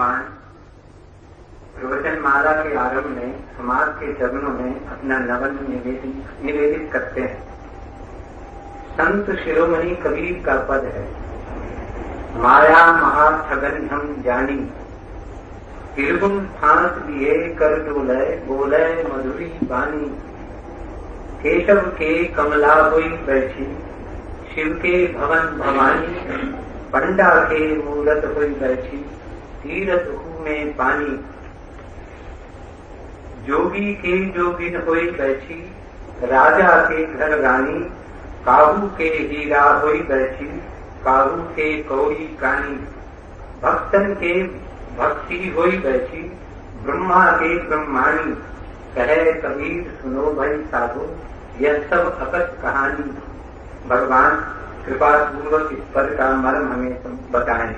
भगवान प्रवचन माला के आरंभ में समाज के चरणों में अपना नवन निवेदित करते हैं। संत शिरोमणि कबीर का पद है, माया महाठगन हम जानी, त्रिगुण फांस लिए कर डोले, बोले मधुरी बानी, केशव के कमला हुई बैठी, शिव के भवन भवानी, पंडा के मूरत हुई बैठी, तीरथ में पानी, जोगी के जोगिन हुई बैठी, राजा के घर रानी, काहू के हीरा हुई बैठी, काहू के कौड़ी कानी, भक्तन के भक्ति हुई बैठी, ब्रह्मा के ब्रह्माणी, कहे कबीर सुनो भाई साधु, यह सब अकथ कहानी। भगवान कृपा पूर्वक इस पद का मर्म हमें बताएं।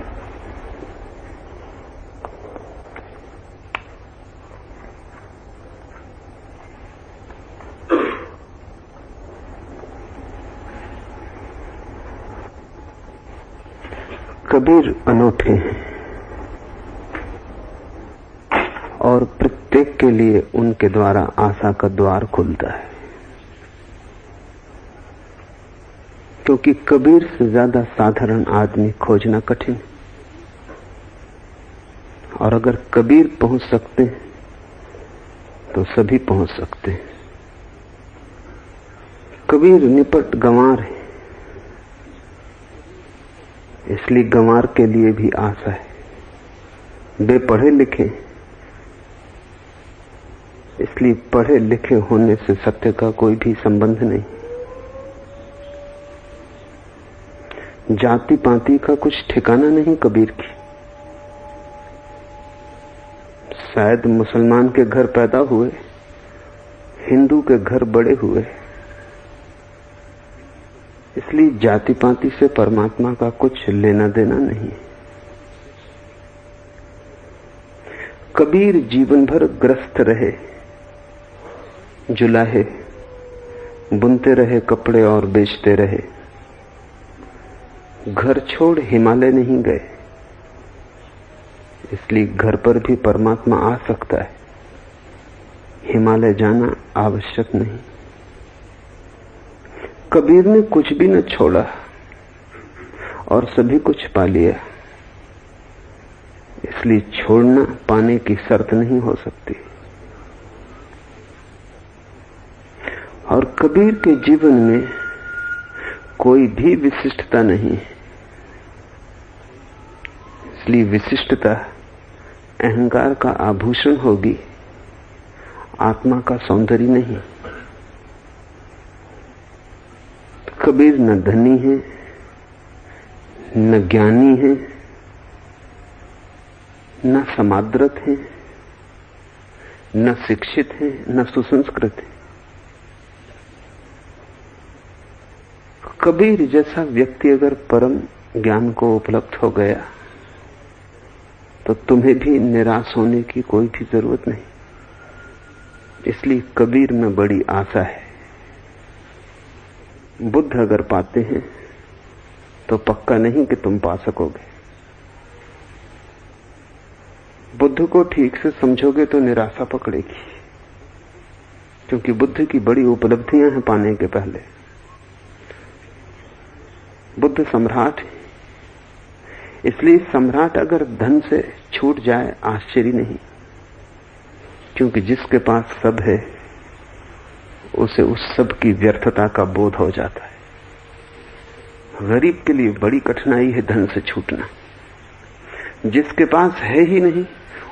कबीर अनूठे हैं और प्रत्येक के लिए उनके द्वारा आशा का द्वार खुलता है, क्योंकि कबीर से ज्यादा साधारण आदमी खोजना कठिन, और अगर कबीर पहुंच सकते हैं तो सभी पहुंच सकते हैं। कबीर निपट गंवार है, इसलिए गंवार के लिए भी आशा है। बेपढ़े लिखे, इसलिए पढ़े लिखे होने से सत्य का कोई भी संबंध नहीं। जाति पाति का कुछ ठिकाना नहीं कबीर की। शायद मुसलमान के घर पैदा हुए, हिंदू के घर बड़े हुए, इसलिए जाति पाति से परमात्मा का कुछ लेना देना नहीं। कबीर जीवन भर ग्रस्त रहे, जुलाहे, बुनते रहे कपड़े और बेचते रहे। घर छोड़ हिमालय नहीं गए, इसलिए घर पर भी परमात्मा आ सकता है, हिमालय जाना आवश्यक नहीं। कबीर ने कुछ भी न छोड़ा और सभी कुछ पा लिया, इसलिए छोड़ना पाने की शर्त नहीं हो सकती। और कबीर के जीवन में कोई भी विशिष्टता नहीं, इसलिए विशिष्टता अहंकार का आभूषण होगी, आत्मा का सौंदर्य नहीं। कबीर न धनी है, न ज्ञानी है, न समादृत है, न शिक्षित है, न सुसंस्कृत है। कबीर जैसा व्यक्ति अगर परम ज्ञान को उपलब्ध हो गया तो तुम्हें भी निराश होने की कोई भी जरूरत नहीं। इसलिए कबीर में बड़ी आशा है। बुद्ध अगर पाते हैं तो पक्का नहीं कि तुम पा सकोगे। बुद्ध को ठीक से समझोगे तो निराशा पकड़ेगी, क्योंकि बुद्ध की बड़ी उपलब्धियां हैं पाने के पहले। बुद्ध सम्राट है, इसलिए सम्राट अगर धन से छूट जाए आश्चर्य नहीं, क्योंकि जिसके पास सब है उसे उस सब की व्यर्थता का बोध हो जाता है। गरीब के लिए बड़ी कठिनाई है धन से छूटना। जिसके पास है ही नहीं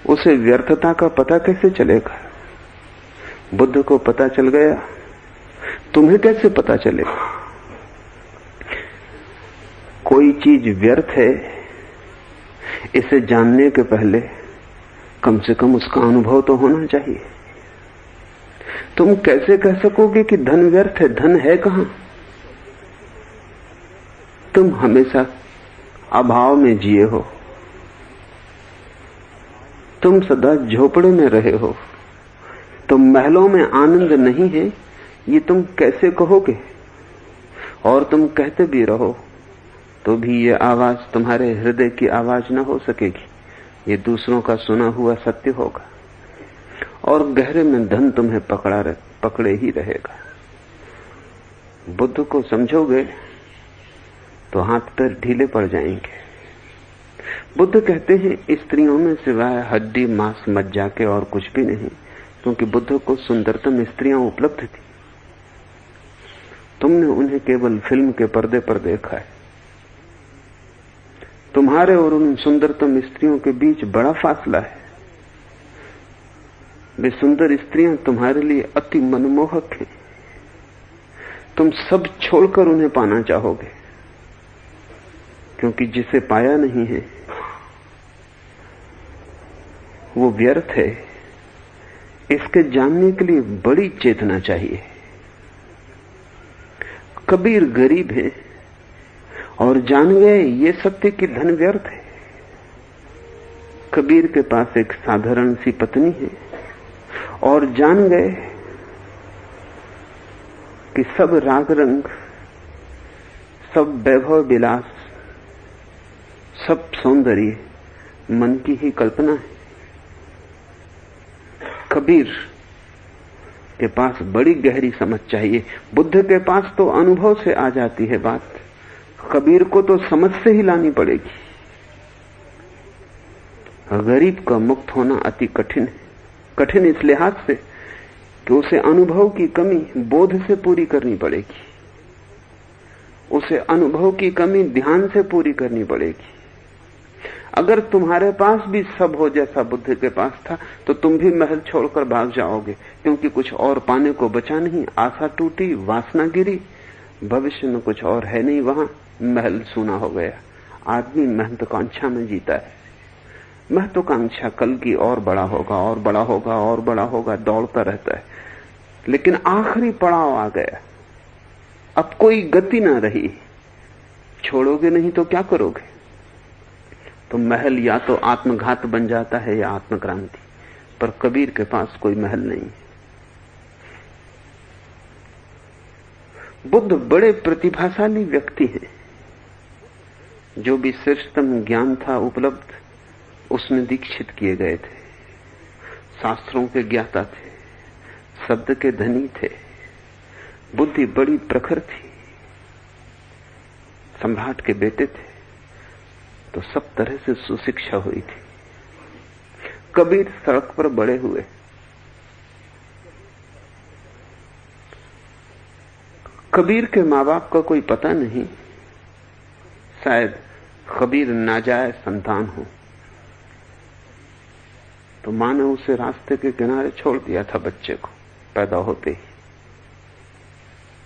उसे व्यर्थता का पता कैसे चलेगा? बुद्ध को पता चल गया, तुम्हें कैसे पता चलेगा? कोई चीज व्यर्थ है, इसे जानने के पहले कम से कम उसका अनुभव तो होना चाहिए। तुम कैसे कह सकोगे कि धन व्यर्थ है? धन है कहां? तुम हमेशा अभाव में जिए हो, तुम सदा झोपड़े में रहे हो, तो महलों में आनंद नहीं है ये तुम कैसे कहोगे? और तुम कहते भी रहो तो भी ये आवाज तुम्हारे हृदय की आवाज न हो सकेगी। ये दूसरों का सुना हुआ सत्य होगा और गहरे में धन तुम्हें पकड़े ही रहेगा। बुद्ध को समझोगे तो हाथ पैर ढीले पड़ जाएंगे। बुद्ध कहते हैं स्त्रियों में सिवाय हड्डी मांस मज्जा के और कुछ भी नहीं, क्योंकि बुद्ध को सुंदरतम स्त्रियां उपलब्ध थी। तुमने उन्हें केवल फिल्म के पर्दे पर देखा है। तुम्हारे और उन सुंदरतम स्त्रियों के बीच बड़ा फासला है। वे सुंदर स्त्रियां तुम्हारे लिए अति मनमोहक हैं। तुम सब छोड़कर उन्हें पाना चाहोगे, क्योंकि जिसे पाया नहीं है वो व्यर्थ है। इसके जानने के लिए बड़ी चेतना चाहिए। कबीर गरीब है और जान गए ये सत्य कि धन व्यर्थ है। कबीर के पास एक साधारण सी पत्नी है और जान गए कि सब राग रंग, सब वैभव विलास, सब सौंदर्य मन की ही कल्पना है। कबीर के पास बड़ी गहरी समझ चाहिए। बुद्ध के पास तो अनुभव से आ जाती है बात, कबीर को तो समझ से ही लानी पड़ेगी। गरीब का मुक्त होना अति कठिन है। कठिन इस लिहाज से कि उसे अनुभव की कमी बोध से पूरी करनी पड़ेगी, उसे अनुभव की कमी ध्यान से पूरी करनी पड़ेगी। अगर तुम्हारे पास भी सब हो जैसा बुद्ध के पास था तो तुम भी महल छोड़कर भाग जाओगे, क्योंकि कुछ और पाने को बचा नहीं। आशा टूटी, वासना गिरी, भविष्य में कुछ और है नहीं। वहां महल सूना हो गया। आदमी महत्वाकांक्षा में जीता है। महत्वाकांक्षा कल की और बड़ा होगा और बड़ा होगा और बड़ा होगा, दौड़ता रहता है। लेकिन आखिरी पड़ाव आ गया, अब कोई गति ना रही। छोड़ोगे नहीं तो क्या करोगे? तो महल या तो आत्मघात बन जाता है या आत्मक्रांति। पर कबीर के पास कोई महल नहीं। बुद्ध बड़े प्रतिभाशाली व्यक्ति हैं। जो भी श्रेष्ठतम ज्ञान था उपलब्ध, उसमें दीक्षित किए गए थे। शास्त्रों के ज्ञाता थे, शब्द के धनी थे, बुद्धि बड़ी प्रखर थी। सम्राट के बेटे थे तो सब तरह से सुशिक्षा हुई थी। कबीर सड़क पर बड़े हुए। कबीर के माँ बाप का कोई पता नहीं। शायद कबीर नाजायज संतान हो तो मां ने उसे रास्ते के किनारे छोड़ दिया था बच्चे को पैदा होते ही,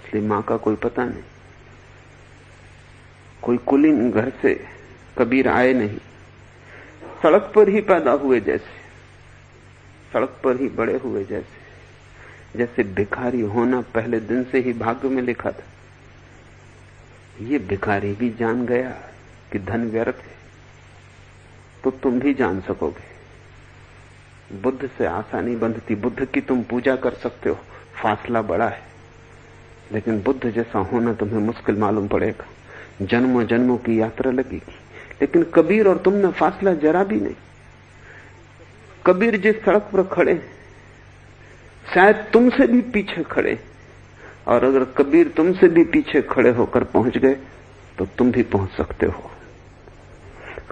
इसलिए मां का कोई पता नहीं। कोई कुलीन घर से कबीर आए नहीं। सड़क पर ही पैदा हुए जैसे, सड़क पर ही बड़े हुए जैसे भिखारी होना पहले दिन से ही भाग्य में लिखा था। ये भिखारी भी जान गया कि धन व्यर्थ है, तो तुम भी जान सकोगे। बुद्ध से आशा नहीं बंधती। बुद्ध की तुम पूजा कर सकते हो, फासला बड़ा है, लेकिन बुद्ध जैसा होना तुम्हें मुश्किल मालूम पड़ेगा। जन्मों जन्मों की यात्रा लगेगी। लेकिन कबीर और तुमने फासला जरा भी नहीं। कबीर जिस सड़क पर खड़े शायद तुमसे भी पीछे खड़े, और अगर कबीर तुमसे भी पीछे खड़े होकर पहुंच गए तो तुम भी पहुंच सकते हो।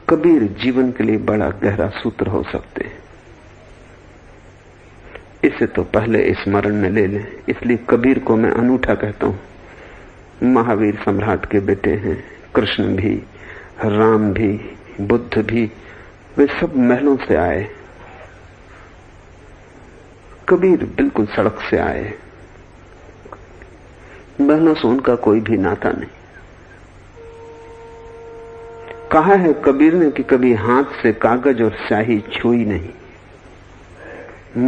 कबीर जीवन के लिए बड़ा गहरा सूत्र हो सकते हैं। इसे तो पहले स्मरण में ले लें। इसलिए कबीर को मैं अनूठा कहता हूं। महावीर सम्राट के बेटे हैं। कृष्ण भी, राम भी, बुद्ध भी, वे सब महलों से आए। कबीर बिल्कुल सड़क से आए। महलों से उनका कोई भी नाता नहीं। कहा है कबीर ने कि कभी हाथ से कागज और स्याही छुई नहीं।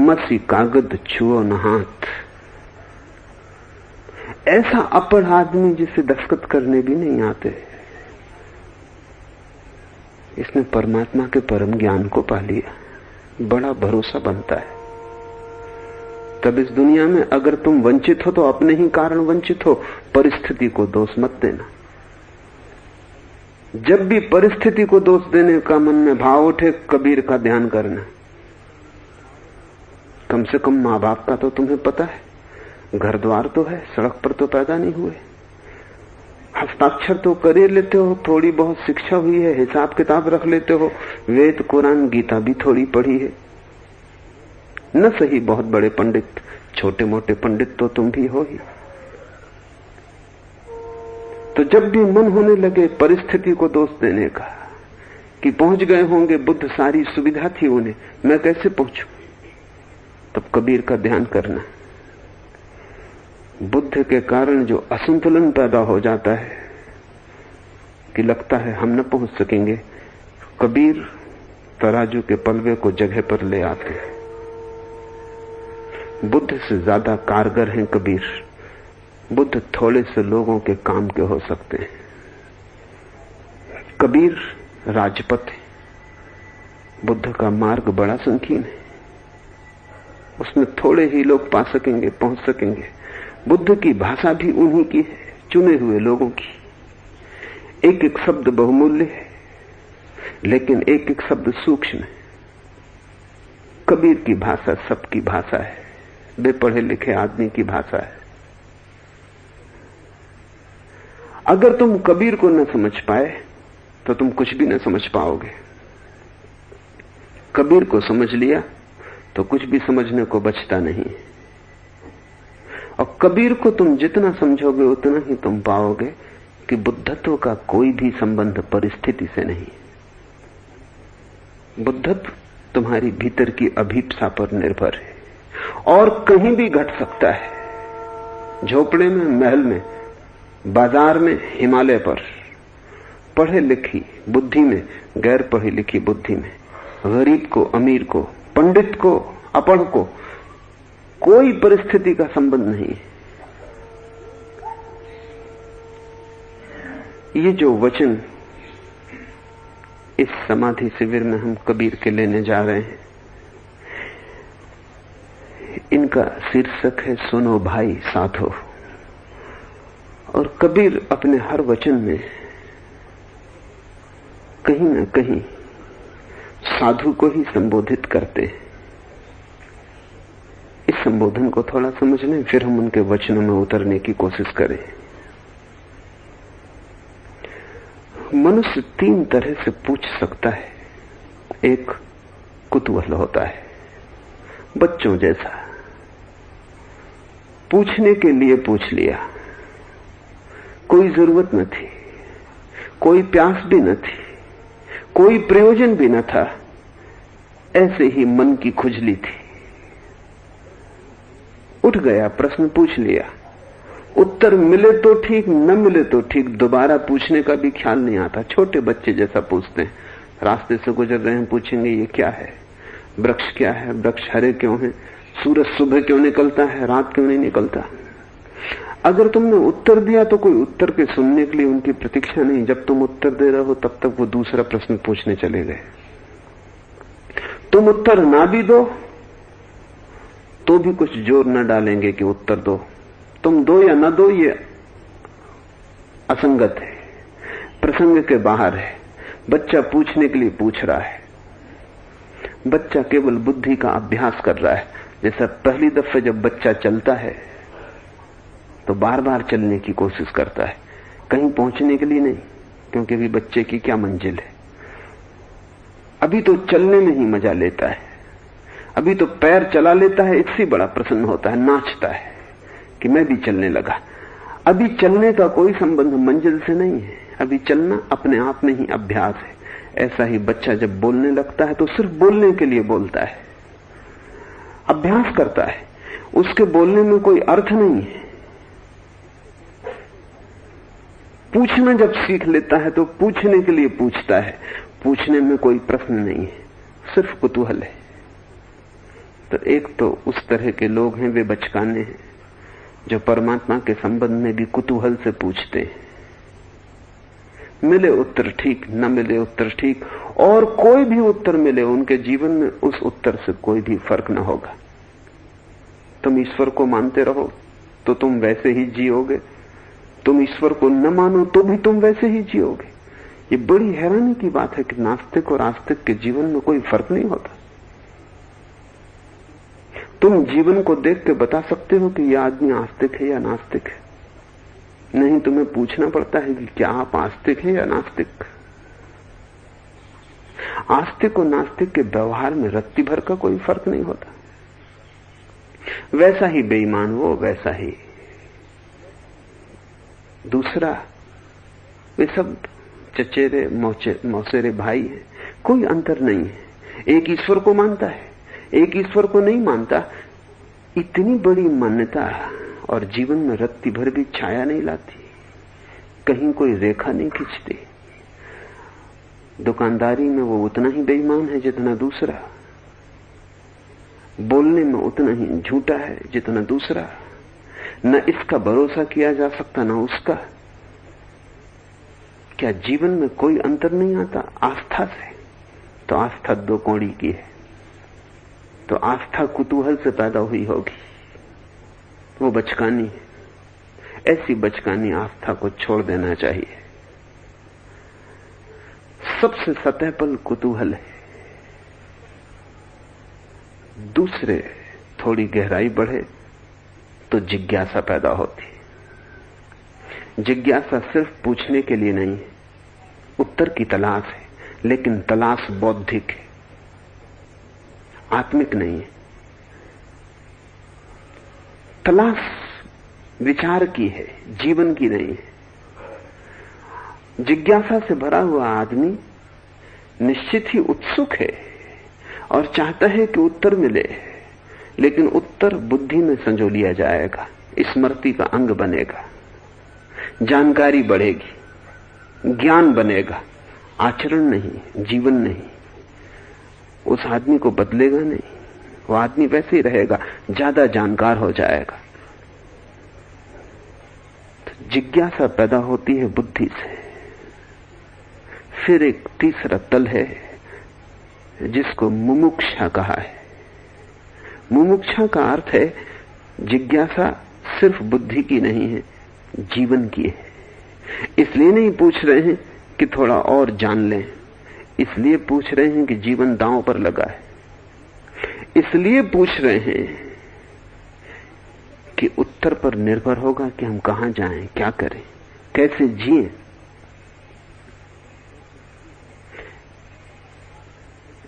मसी कागज छुओ न हाथ। ऐसा अपढ़ आदमी जिसे दस्तखत करने भी नहीं आते, इसने परमात्मा के परम ज्ञान को पा लिया। बड़ा भरोसा बनता है। तब इस दुनिया में अगर तुम वंचित हो तो अपने ही कारण वंचित हो, परिस्थिति को दोष मत देना। जब भी परिस्थिति को दोष देने का मन में भाव उठे, कबीर का ध्यान करना। कम से कम मां बाप का तो तुम्हें पता है, घर द्वार तो है, सड़क पर तो पैदा नहीं हुए, हस्ताक्षर तो कर लेते हो, थोड़ी बहुत शिक्षा हुई है, हिसाब किताब रख लेते हो, वेद कुरान गीता भी थोड़ी पढ़ी है। न सही बहुत बड़े पंडित, छोटे मोटे पंडित तो तुम भी हो ही। तो जब भी मन होने लगे परिस्थिति को दोष देने का कि पहुंच गए होंगे बुद्ध, सारी सुविधा थी उन्हें, मैं कैसे पहुंचूं, तब कबीर का ध्यान करना। बुद्ध के कारण जो असंतुलन पैदा हो जाता है कि लगता है हम न पहुंच सकेंगे, कबीर तराजू के पलवे को जगह पर ले आते हैं। बुद्ध से ज्यादा कारगर हैं कबीर। बुद्ध थोड़े से लोगों के काम के हो सकते हैं, कबीर राजपथ है। बुद्ध का मार्ग बड़ा संकीर्ण है, उसमें थोड़े ही लोग पा सकेंगे, पहुंच सकेंगे। बुद्ध की भाषा भी उन्हीं की है, चुने हुए लोगों की। एक एक शब्द बहुमूल्य है, लेकिन एक एक शब्द सूक्ष्म है। कबीर की भाषा सबकी भाषा है, बेपढ़े लिखे आदमी की भाषा है। अगर तुम कबीर को न समझ पाए तो तुम कुछ भी न समझ पाओगे। कबीर को समझ लिया तो कुछ भी समझने को बचता नहीं। और कबीर को तुम जितना समझोगे उतना ही तुम पाओगे कि बुद्धत्व का कोई भी संबंध परिस्थिति से नहीं। बुद्धत्व तुम्हारी भीतर की अभीप्सा पर निर्भर है और कहीं भी घट सकता है। झोपड़े में, महल में, बाजार में, हिमालय पर, पढ़े लिखी बुद्धि में, गैर पढ़ी लिखी बुद्धि में, गरीब को, अमीर को, पंडित को, अपढ़ को, कोई परिस्थिति का संबंध नहीं है। ये जो वचन इस समाधि शिविर में हम कबीर के लेने जा रहे हैं, इनका शीर्षक है सुनो भाई साधो। और कबीर अपने हर वचन में कहीं न कहीं साधु को ही संबोधित करते हैं। इस संबोधन को थोड़ा समझ लें, फिर हम उनके वचनों में उतरने की कोशिश करें। मनुष्य तीन तरह से पूछ सकता है। एक, कुतूहल होता है, बच्चों जैसा, पूछने के लिए पूछ लिया, कोई जरूरत न थी, कोई प्यास भी न थी, कोई प्रयोजन भी न था, ऐसे ही मन की खुजली थी, उठ गया, प्रश्न पूछ लिया। उत्तर मिले तो ठीक, न मिले तो ठीक, दोबारा पूछने का भी ख्याल नहीं आता। छोटे बच्चे जैसा पूछते हैं, रास्ते से गुजर रहे हैं, पूछेंगे ये क्या है, वृक्ष क्या है, वृक्ष हरे क्यों है, सूरज सुबह क्यों निकलता है, रात क्यों नहीं निकलता। अगर तुमने उत्तर दिया तो कोई उत्तर के सुनने के लिए उनकी प्रतीक्षा नहीं। जब तुम उत्तर दे रहे हो तब तक वो दूसरा प्रश्न पूछने चले गए। तुम उत्तर ना भी दो तो भी कुछ जोर न डालेंगे कि उत्तर दो। तुम दो या न दो ये असंगत है, प्रसंग के बाहर है। बच्चा पूछने के लिए पूछ रहा है, बच्चा केवल बुद्धि का अभ्यास कर रहा है। जैसा पहली दफे जब बच्चा चलता है तो बार बार चलने की कोशिश करता है, कहीं पहुंचने के लिए नहीं, क्योंकि अभी बच्चे की क्या मंजिल है। अभी तो चलने में ही मजा लेता है, अभी तो पैर चला लेता है, इससे बड़ा प्रसन्न होता है, नाचता है कि मैं भी चलने लगा। अभी चलने का कोई संबंध मंजिल से नहीं है, अभी चलना अपने आप में ही अभ्यास है। ऐसा ही बच्चा जब बोलने लगता है तो सिर्फ बोलने के लिए बोलता है, अभ्यास करता है, उसके बोलने में कोई अर्थ नहीं है। पूछना जब सीख लेता है तो पूछने के लिए पूछता है, पूछने में कोई प्रश्न नहीं है, सिर्फ कुतूहल है। तो एक तो उस तरह के लोग हैं, वे बचकाने हैं जो परमात्मा के संबंध में भी कुतूहल से पूछते हैं। मिले उत्तर ठीक, न मिले उत्तर ठीक, और कोई भी उत्तर मिले उनके जीवन में उस उत्तर से कोई भी फर्क न होगा। तुम ईश्वर को मानते रहो तो तुम वैसे ही जियोगे, तुम ईश्वर को न मानो तो भी तुम वैसे ही जियोगे। ये बड़ी हैरानी की बात है कि नास्तिक और आस्तिक के जीवन में कोई फर्क नहीं होता। तुम जीवन को देख के बता सकते हो कि यह आदमी आस्तिक है या नास्तिक है। नहीं, तुम्हें पूछना पड़ता है कि क्या आप आस्तिक हैं या नास्तिक। आस्तिक और नास्तिक के व्यवहार में रत्ती भर का कोई फर्क नहीं होता। वैसा ही बेईमान वो, वैसा ही दूसरा, वे सब चचेरे मौसेरे भाई हैं, कोई अंतर नहीं है। एक ईश्वर को मानता है, एक ईश्वर को नहीं मानता। इतनी बड़ी मान्यता और जीवन में रत्ती भर भी छाया नहीं लाती, कहीं कोई रेखा नहीं खींचती। दुकानदारी में वो उतना ही बेईमान है जितना दूसरा, बोलने में उतना ही झूठा है जितना दूसरा। न इसका भरोसा किया जा सकता न उसका। क्या जीवन में कोई अंतर नहीं आता आस्था से? तो आस्था दो कौड़ी की है, तो आस्था कुतूहल से पैदा हुई होगी, वो बचकानी है। ऐसी बचकानी आस्था को छोड़ देना चाहिए। सबसे सतह पर कुतूहल है, दूसरे थोड़ी गहराई बढ़े तो जिज्ञासा पैदा होती। जिज्ञासा सिर्फ पूछने के लिए नहीं है, उत्तर की तलाश है, लेकिन तलाश बौद्धिक है, आत्मिक नहीं है। तलाश विचार की है, जीवन की नहीं है। जिज्ञासा से भरा हुआ आदमी निश्चित ही उत्सुक है और चाहता है कि उत्तर मिले, लेकिन उत्तर बुद्धि में संजो लिया जाएगा, स्मृति का अंग बनेगा, जानकारी बढ़ेगी, ज्ञान बनेगा, आचरण नहीं, जीवन नहीं। उस आदमी को बदलेगा नहीं, वो आदमी वैसे ही रहेगा, ज्यादा जानकार हो जाएगा। तो जिज्ञासा पैदा होती है बुद्धि से। फिर एक तीसरा तल है जिसको मुमुक्षा कहा है। मुमुक्षा का अर्थ है जिज्ञासा सिर्फ बुद्धि की नहीं है, जीवन की है। इसलिए नहीं पूछ रहे हैं कि थोड़ा और जान लें, इसलिए पूछ रहे हैं कि जीवन दांव पर लगा है। इसलिए पूछ रहे हैं कि उत्तर पर निर्भर होगा कि हम कहां जाएं, क्या करें, कैसे जिएं।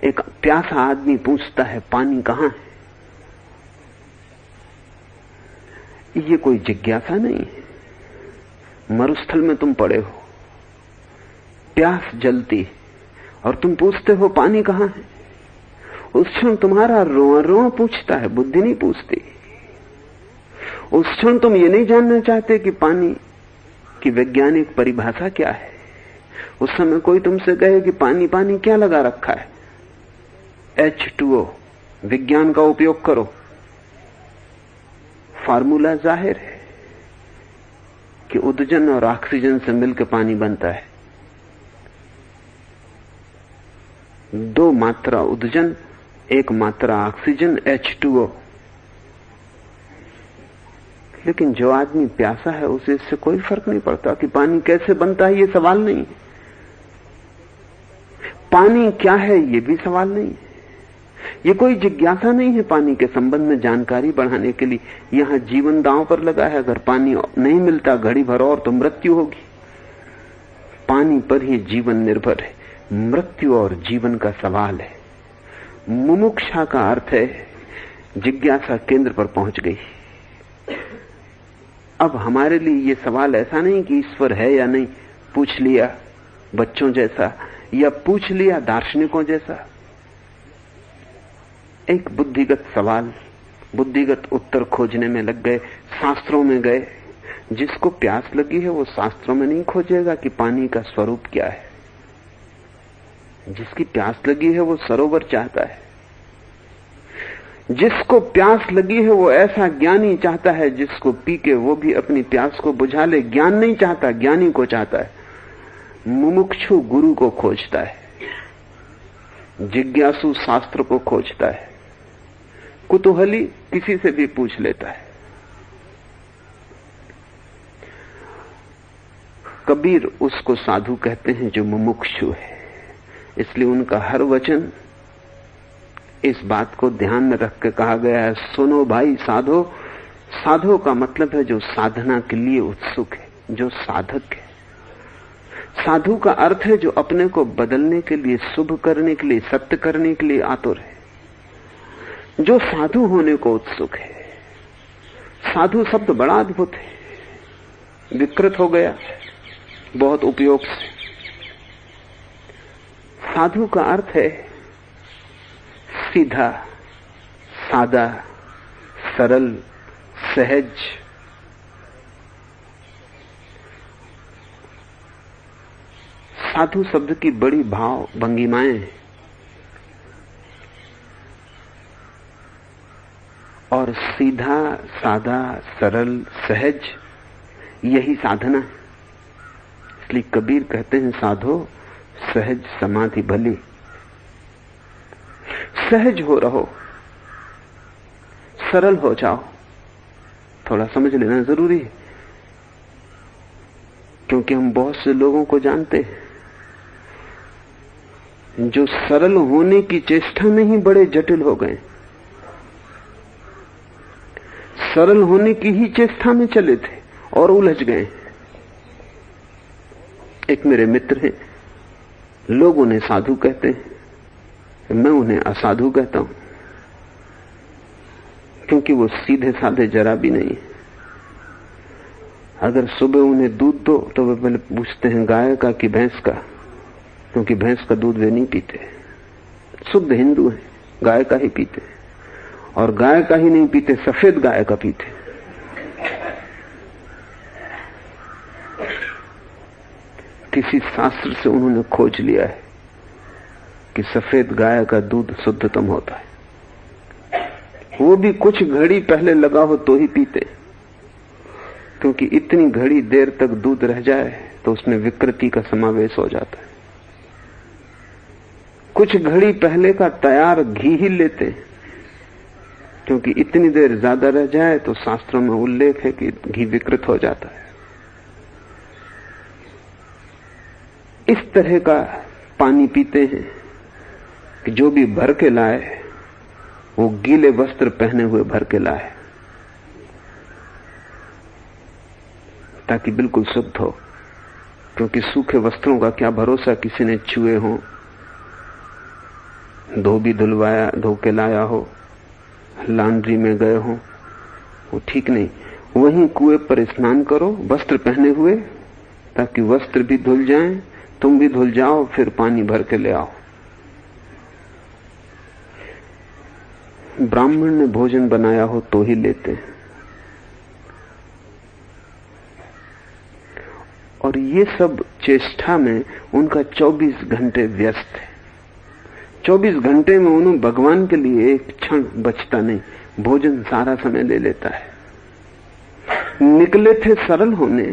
एक प्यासा आदमी पूछता है पानी कहां है। ये कोई जिज्ञासा नहीं है। मरुस्थल में तुम पड़े हो, प्यास जलती और तुम पूछते हो पानी कहां है। उस क्षण तुम्हारा रोआ रोआ पूछता है, बुद्धि नहीं पूछती। उस क्षण तुम ये नहीं जानना चाहते कि पानी की वैज्ञानिक परिभाषा क्या है। उस समय कोई तुमसे कहे कि पानी पानी क्या लगा रखा है, H2O, विज्ञान का उपयोग करो, फार्मूला जाहिर है कि उदजन और ऑक्सीजन से मिलकर पानी बनता है। 2 मात्रा उदजन, 1 मात्रा ऑक्सीजन, H2O। लेकिन जो आदमी प्यासा है उसे इससे कोई फर्क नहीं पड़ता कि पानी कैसे बनता है, ये सवाल नहीं। पानी क्या है ये भी सवाल नहीं। ये कोई जिज्ञासा नहीं है पानी के संबंध में जानकारी बढ़ाने के लिए। यहां जीवन दांव पर लगा है। अगर पानी नहीं मिलता घड़ी भर और तो मृत्यु होगी। पानी पर ही जीवन निर्भर है। मृत्यु और जीवन का सवाल है। मुमुक्षा का अर्थ है जिज्ञासा केंद्र पर पहुंच गई। अब हमारे लिए ये सवाल ऐसा नहीं कि ईश्वर है या नहीं, पूछ लिया बच्चों जैसा या पूछ लिया दार्शनिकों जैसा। एक बुद्धिगत सवाल, बुद्धिगत उत्तर खोजने में लग गए, शास्त्रों में गए। जिसको प्यास लगी है वो शास्त्रों में नहीं खोजेगा कि पानी का स्वरूप क्या है। जिसकी प्यास लगी है वो सरोवर चाहता है। जिसको प्यास लगी है वो ऐसा ज्ञानी चाहता है जिसको पी के वो भी अपनी प्यास को बुझा ले। ज्ञान नहीं चाहता, ज्ञानी को चाहता है। मुमुक्षु गुरु को खोजता है, जिज्ञासु शास्त्र को खोजता है, कुतूहली किसी से भी पूछ लेता है। कबीर उसको साधु कहते हैं जो मुमुक्षु है, इसलिए उनका हर वचन इस बात को ध्यान में रख के कहा गया है, सुनो भाई साधो। साधो का मतलब है जो साधना के लिए उत्सुक है, जो साधक है। साधु का अर्थ है जो अपने को बदलने के लिए, शुभ करने के लिए, सत्य करने के लिए आतुर है, जो साधु होने को उत्सुक है। साधु शब्द बड़ा अद्भुत है, विकृत हो गया बहुत उपयोग से। साधु का अर्थ है सीधा, सादा, सरल, सहज। साधु शब्द की बड़ी भाव भंगिमाएं हैं और सीधा, सादा, सरल, सहज यही साधना है। इसलिए कबीर कहते हैं साधो सहज समाधि भली। सहज हो रहो, सरल हो जाओ। थोड़ा समझ लेना जरूरी है, क्योंकि हम बहुत से लोगों को जानते हैं जो सरल होने की चेष्टा में ही बड़े जटिल हो गए। सरल होने की ही चेष्टा में चले थे और उलझ गए। एक मेरे मित्र हैं, लोग उन्हें साधु कहते हैं, मैं उन्हें असाधु कहता हूं, क्योंकि वो सीधे साधे जरा भी नहीं। अगर सुबह उन्हें दूध दो तो वे पहले पूछते हैं गाय का कि भैंस का, क्योंकि भैंस का दूध वे नहीं पीते। शुद्ध हिंदू है, गाय का ही पीते, और गाय का ही नहीं पीते, सफेद गाय का पीते। किसी शास्त्र से उन्होंने खोज लिया है कि सफेद गाय का दूध शुद्धतम होता है। वो भी कुछ घड़ी पहले लगा हो तो ही पीते, क्योंकि इतनी घड़ी देर तक दूध रह जाए तो उसमें विकृति का समावेश हो जाता है। कुछ घड़ी पहले का तैयार घी ही लेते, क्योंकि इतनी देर ज्यादा रह जाए तो शास्त्रों में उल्लेख है कि घी विकृत हो जाता है। इस तरह का पानी पीते हैं कि जो भी भर के लाए वो गीले वस्त्र पहने हुए भर के लाए, ताकि बिल्कुल शुद्ध हो। क्योंकि सूखे वस्त्रों का क्या भरोसा, किसी ने छुए हो, धोबी धुलवाया, धो के लाया हो, लॉन्ड्री में गए हो, वो ठीक नहीं। वहीं कुएं पर स्नान करो वस्त्र पहने हुए, ताकि वस्त्र भी धुल जाएं, तुम भी धुल जाओ, फिर पानी भर के ले आओ। ब्राह्मण ने भोजन बनाया हो तो ही लेते हैं। और ये सब चेष्टा में उनका 24 घंटे व्यस्त है। 24 घंटे में उन्हें भगवान के लिए एक क्षण बचता नहीं, भोजन सारा समय ले लेता है। निकले थे सरल होने,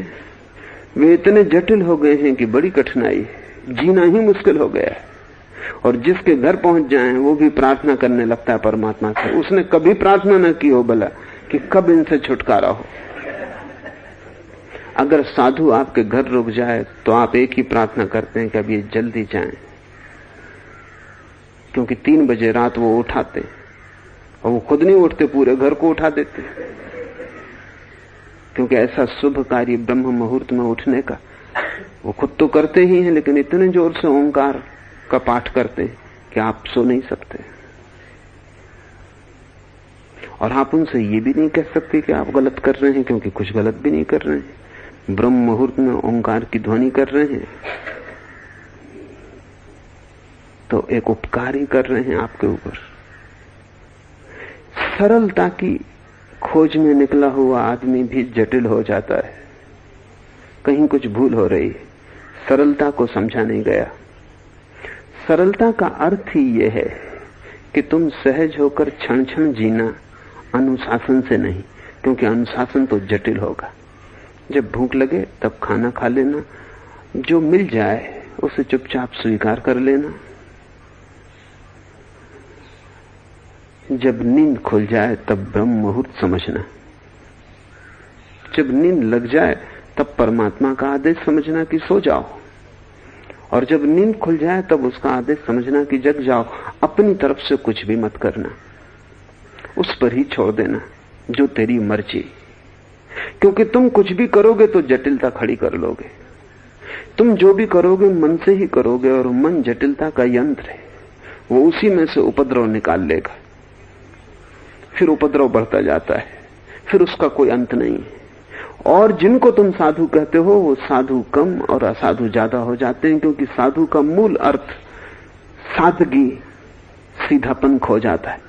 वे इतने जटिल हो गए हैं कि बड़ी कठिनाई है, जीना ही मुश्किल हो गया है। और जिसके घर पहुंच जाएं वो भी प्रार्थना करने लगता है परमात्मा से। उसने कभी प्रार्थना न की हो भला कि कब इनसे छुटकारा हो। अगर साधु आपके घर रुक जाए तो आप एक ही प्रार्थना करते हैं कि अब ये जल्दी जाएं, क्योंकि 3 बजे रात वो उठाते और वो खुद नहीं उठते, पूरे घर को उठा देते। क्योंकि ऐसा शुभ कार्य ब्रह्म मुहूर्त में उठने का वो खुद तो करते ही हैं, लेकिन इतने जोर से ओंकार का पाठ करते हैं कि आप सो नहीं सकते। और आप उनसे ये भी नहीं कह सकते कि आप गलत कर रहे हैं, क्योंकि कुछ गलत भी नहीं कर रहे हैं। ब्रह्म मुहूर्त में ओंकार की ध्वनि कर रहे हैं तो एक उपकार ही कर रहे हैं आपके ऊपर। सरलता की खोज में निकला हुआ आदमी भी जटिल हो जाता है। कहीं कुछ भूल हो रही है, सरलता को समझा नहीं गया। सरलता का अर्थ ही यह है कि तुम सहज होकर क्षण क्षण जीना, अनुशासन से नहीं, क्योंकि अनुशासन तो जटिल होगा। जब भूख लगे तब खाना खा लेना, जो मिल जाए उसे चुपचाप स्वीकार कर लेना। जब नींद खुल जाए तब ब्रह्म मुहूर्त समझना। जब नींद लग जाए तब परमात्मा का आदेश समझना कि सो जाओ, और जब नींद खुल जाए तब उसका आदेश समझना कि जग जाओ। अपनी तरफ से कुछ भी मत करना, उस पर ही छोड़ देना जो तेरी मर्जी, क्योंकि तुम कुछ भी करोगे तो जटिलता खड़ी कर लोगे। तुम जो भी करोगे मन से ही करोगे, और मन जटिलता का यंत्र है, वो उसी में से उपद्रव निकाल लेगा। फिर उपद्रव बढ़ता जाता है, फिर उसका कोई अंत नहीं है। और जिनको तुम साधु कहते हो वो साधु कम और असाधु ज्यादा हो जाते हैं, क्योंकि साधु का मूल अर्थ सादगी, सीधापन खो जाता है।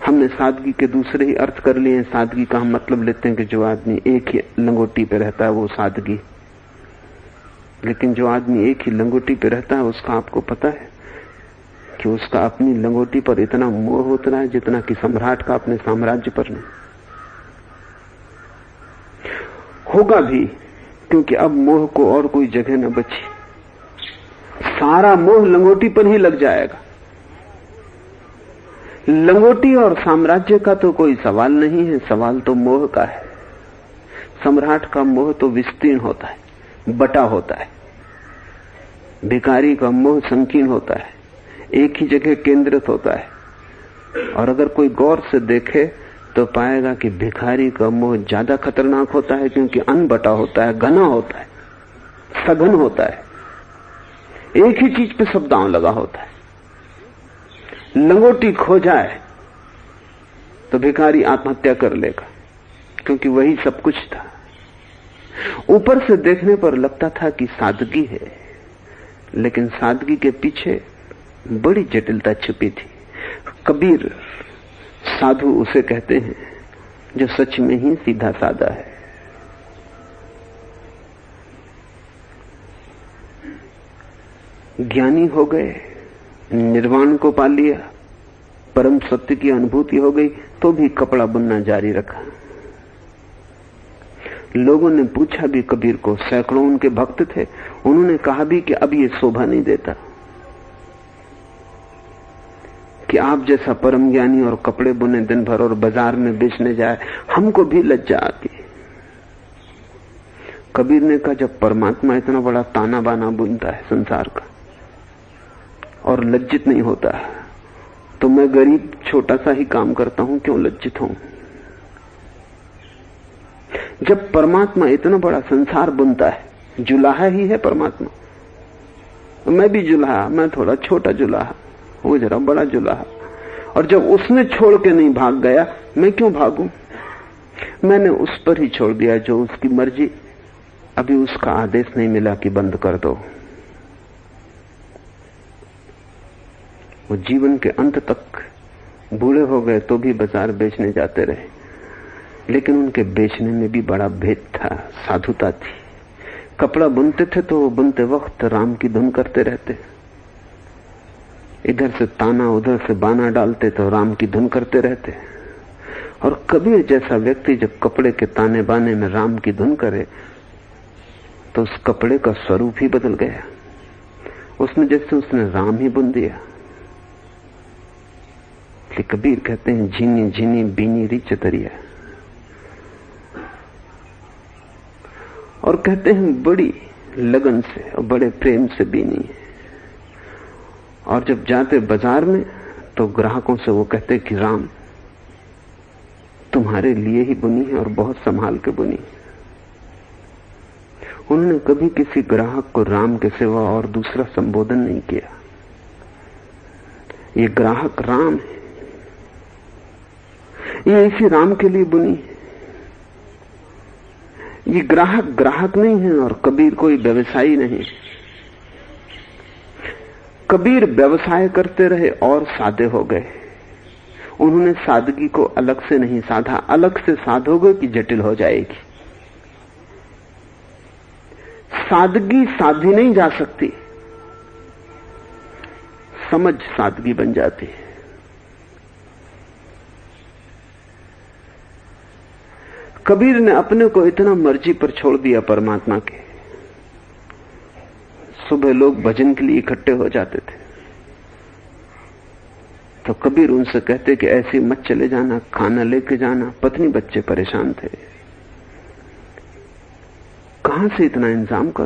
हमने सादगी के दूसरे ही अर्थ कर लिए हैं। सादगी का हम मतलब लेते हैं कि जो आदमी एक ही लंगोटी पे रहता है वो सादगी, लेकिन जो आदमी एक ही लंगोटी पे रहता है उसका आपको पता है कि उसका अपनी लंगोटी पर इतना मोह होता है जितना कि सम्राट का अपने साम्राज्य पर नहीं होगा भी, क्योंकि अब मोह को और कोई जगह न बची। सारा मोह लंगोटी पर ही लग जाएगा। लंगोटी और साम्राज्य का तो कोई सवाल नहीं है, सवाल तो मोह का है। सम्राट का मोह तो विस्तीर्ण होता है, बटा होता है। भिखारी का मोह संकीर्ण होता है, एक ही जगह केंद्रित होता है। और अगर कोई गौर से देखे तो पाएगा कि भिखारी का मोह ज्यादा खतरनाक होता है, क्योंकि अनबटा होता है, घना होता है, सघन होता है, एक ही चीज पे सब दांव लगा होता है। लंगोटी खो जाए तो भिखारी आत्महत्या कर लेगा, क्योंकि वही सब कुछ था। ऊपर से देखने पर लगता था कि सादगी है, लेकिन सादगी के पीछे बड़ी जटिलता छिपी थी। कबीर साधु उसे कहते हैं जो सच में ही सीधा सादा है। ज्ञानी हो गए, निर्वाण को पा लिया, परम सत्य की अनुभूति हो गई, तो भी कपड़ा बुनना जारी रखा। लोगों ने पूछा भी कबीर को, सैकड़ों उनके भक्त थे, उन्होंने कहा भी कि अब ये शोभा नहीं देता कि आप जैसा परम ज्ञानी और कपड़े बुने दिन भर और बाजार में बेचने जाए, हमको भी लज्जा आती है। कबीर ने कहा, जब परमात्मा इतना बड़ा ताना बाना बुनता है संसार का और लज्जित नहीं होता, तो मैं गरीब छोटा सा ही काम करता हूं, क्यों लज्जित हूं? जब परमात्मा इतना बड़ा संसार बुनता है, जुलाहा ही है परमात्मा, मैं भी जुलाहा, मैं थोड़ा छोटा जुलाहा, वो जरा बड़ा जुलाहा, और जब उसने छोड़ के नहीं भाग गया, मैं क्यों भागूं? मैंने उस पर ही छोड़ दिया जो उसकी मर्जी। अभी उसका आदेश नहीं मिला कि बंद कर दो। वो जीवन के अंत तक बूढ़े हो गए तो भी बाजार बेचने जाते रहे, लेकिन उनके बेचने में भी बड़ा भेद था, साधुता थी। कपड़ा बुनते थे तो वो बुनते वक्त राम की धुन करते रहते, इधर से ताना उधर से बाना डालते तो राम की धुन करते रहते। और कबीर जैसा व्यक्ति जब कपड़े के ताने बाने में राम की धुन करे तो उस कपड़े का स्वरूप ही बदल गया। उसने जैसे उसने राम ही बुन दिया। कबीर कहते हैं, झीनी झीनी बीनी री चतरिया, और कहते हैं बड़ी लगन से और बड़े प्रेम से बीनी है। और जब जाते बाजार में तो ग्राहकों से वो कहते कि राम तुम्हारे लिए ही बुनी है और बहुत संभाल के बुनी है। उन्होंने कभी किसी ग्राहक को राम के सिवा और दूसरा संबोधन नहीं किया। ये ग्राहक राम है, ये इसी राम के लिए बुनी है। ये ग्राहक ग्राहक नहीं है और कबीर कोई व्यवसायी नहीं। कबीर व्यवसाय करते रहे और सादे हो गए। उन्होंने सादगी को अलग से नहीं साधा, अलग से साधोगे कि जटिल हो जाएगी। सादगी साधी नहीं जा सकती, समझ सादगी बन जाती है। कबीर ने अपने को इतना मर्जी पर छोड़ दिया परमात्मा के। सुबह लोग भजन के लिए इकट्ठे हो जाते थे तो कबीर उनसे कहते कि ऐसे मत चले जाना, खाना लेके जाना। पत्नी बच्चे परेशान थे, कहां से इतना इंतजाम कर